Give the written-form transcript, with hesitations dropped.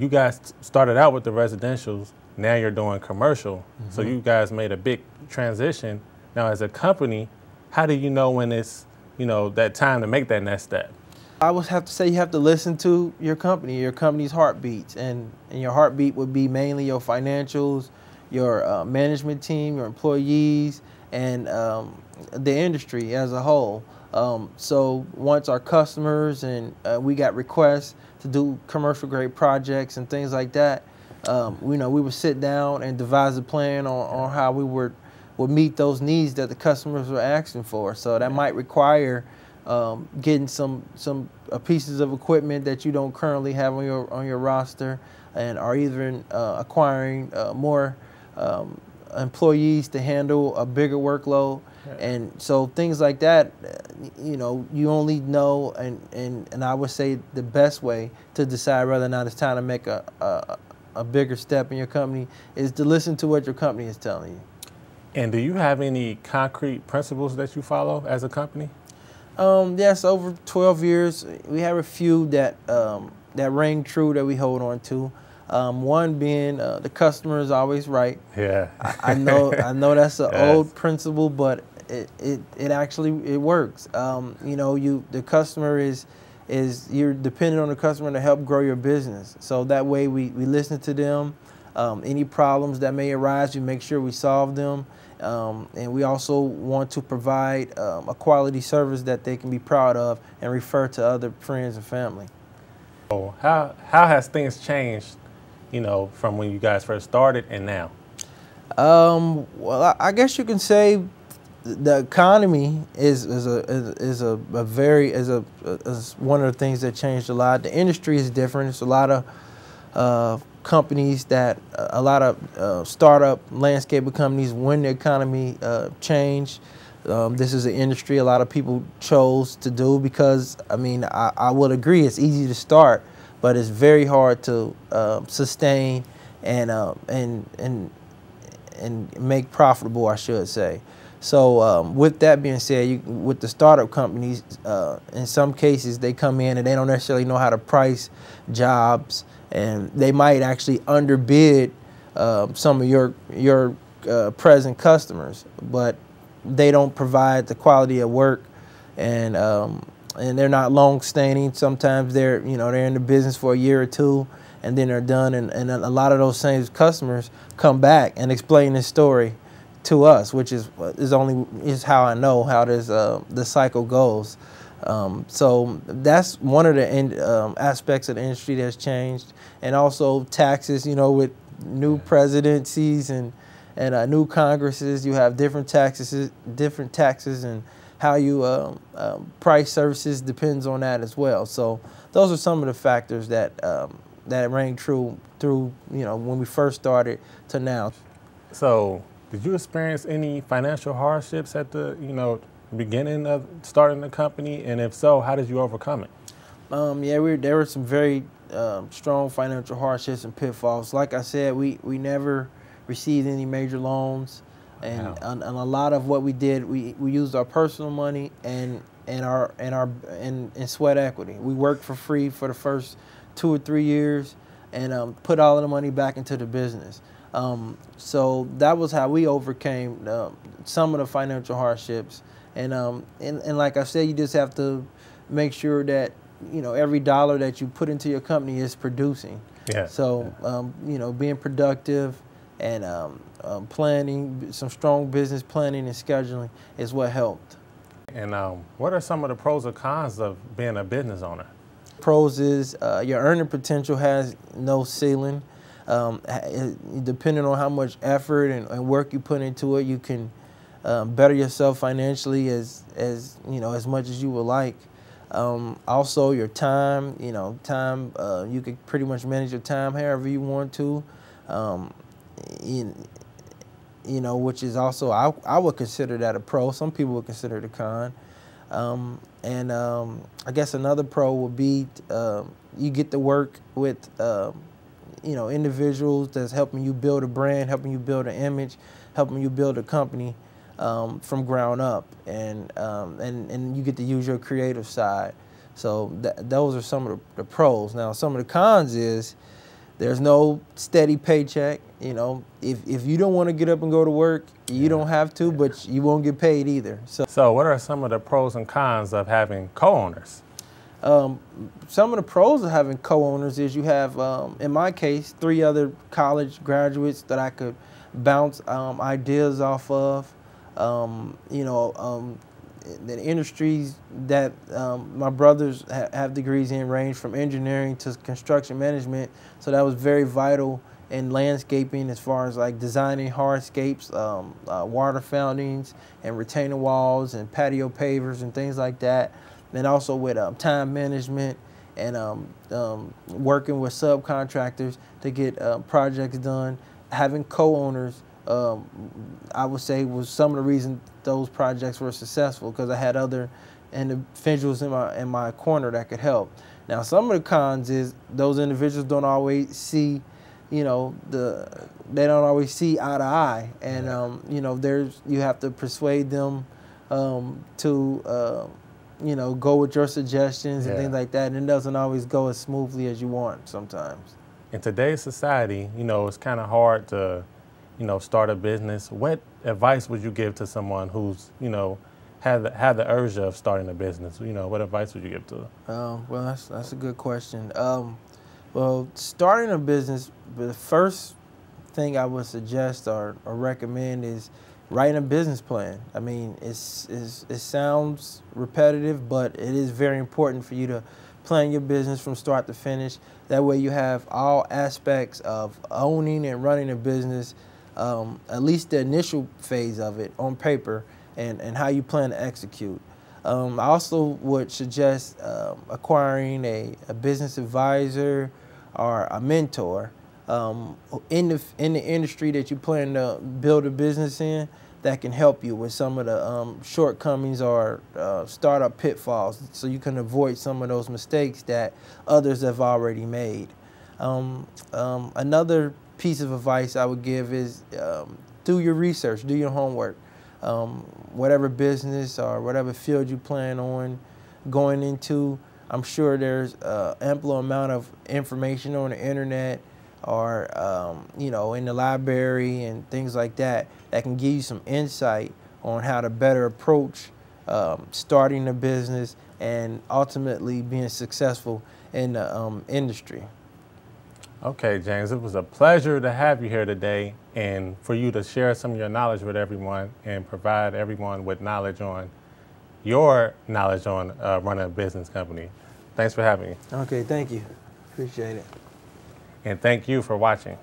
you guys started out with the residentials. Now you're doing commercial. So you guys made a big transition. Now, as a company, how do you know when it's, that time to make that next step? I would have to say you have to listen to your company's heartbeats, and your heartbeat would be mainly your financials, your management team, your employees, and the industry as a whole. So once our customers and we got requests to do commercial grade projects and things like that, we would sit down and devise a plan on how we would meet those needs that the customers were asking for. So that might require getting some pieces of equipment that you don't currently have on your roster, or even acquiring more employees to handle a bigger workload. And so things like that, you only know, and I would say the best way to decide whether or not it's time to make a bigger step in your company is to listen to what your company is telling you. And do you have any concrete principles that you follow as a company? Yes, over 12 years, we have a few that ring true that we hold on to. One being the customer is always right. Yeah. I know that's an old principle, but it actually works. The customer is you're dependent on the customer to help grow your business. So that way we listen to them. Any problems that may arise, we make sure we solve them. And we also want to provide a quality service that they can be proud of and refer to other friends and family. Oh, how has things changed, from when you guys first started and now? Well, I guess you can say the economy is one of the things that changed a lot. The industry is different. It's a lot of companies a lot of startup landscape companies, when the economy changed. This is an industry a lot of people chose to do because, I would agree it's easy to start, but it's very hard to sustain and make profitable, I should say. So with that being said, with the startup companies, in some cases they come in and they don't necessarily know how to price jobs, and they might actually underbid some of your present customers, but they don't provide the quality of work, and they're not long-standing. Sometimes they're in the business for a year or two, and then they're done. And a lot of those same customers come back and explain this story to us, which is how I know how the cycle goes. So that's one of the aspects of the industry that's changed, and also taxes. With new presidencies and new Congresses, you have different taxes, and how you price services depends on that as well. So those are some of the factors that rang true through when we first started to now. So, did you experience any financial hardships at the beginning of starting the company, and if so, how did you overcome it? Yeah, there were some very strong financial hardships and pitfalls. Like I said, we never received any major loans, and a lot of what we did, we used our personal money and sweat equity. We worked for free for the first 2 or 3 years, and put all of the money back into the business. So that was how we overcame some of the financial hardships. And like I said, you just have to make sure that every dollar that you put into your company is producing. Yeah. So being productive and planning, some strong business planning and scheduling is what helped. And what are some of the pros or cons of being a business owner? Pros is your earning potential has no ceiling. Depending on how much effort and work you put into it, you can better yourself financially as much as you would like. Also, your time, you can pretty much manage your time however you want to. Which is also, I would consider that a pro. Some people would consider it a con. I guess another pro would be you get to work with individuals that's helping you build a brand, helping you build an image, helping you build a company from ground up, and you get to use your creative side. So those are some of the pros. Now, some of the cons is There's no steady paycheck. You know, if you don't want to get up and go to work, you don't have to, but you won't get paid either. So what are some of the pros and cons of having co-owners? Some of the pros of having co-owners is you have, in my case, 3 other college graduates that I could bounce ideas off of. You know, the industries that my brothers have degrees in range from engineering to construction management, so that was very vital in landscaping as far as like designing hardscapes, water fountains and retaining walls and patio pavers and things like that. And also with time management and working with subcontractors to get projects done. Having co-owners, I would say, was some of the reasons those projects were successful, because I had other individuals in my corner that could help. Now, some of the cons is those individuals don't always see, you know, they don't always see eye to eye, and you know, you have to persuade them to you know, go with your suggestions and things like that, and it doesn't always go as smoothly as you want sometimes. In today's society, you know, it's kind of hard to, you know, start a business. What advice would you give to someone who's, you know, had the urge of starting a business? You know, what advice would you give to them? Well, that's a good question. Well, starting a business, the first thing I would suggest or recommend is writing a business plan. I mean, it sounds repetitive, but it is very important for you to plan your business from start to finish. That way you have all aspects of owning and running a business, at least the initial phase of it on paper, and how you plan to execute. I also would suggest acquiring a business advisor or a mentor in the industry that you plan to build a business in, that can help you with some of the shortcomings or startup pitfalls, so you can avoid some of those mistakes that others have already made. Another piece of advice I would give is do your research, do your homework. Whatever business or whatever field you plan on going into, I'm sure there's ample amount of information on the internet or you know, in the library and things like that can give you some insight on how to better approach starting a business and ultimately being successful in the industry. Okay, James, it was a pleasure to have you here today and for you to share some of your knowledge with everyone and provide everyone with knowledge on your knowledge on running a business company. Thanks for having me. Okay, thank you. Appreciate it. And thank you for watching.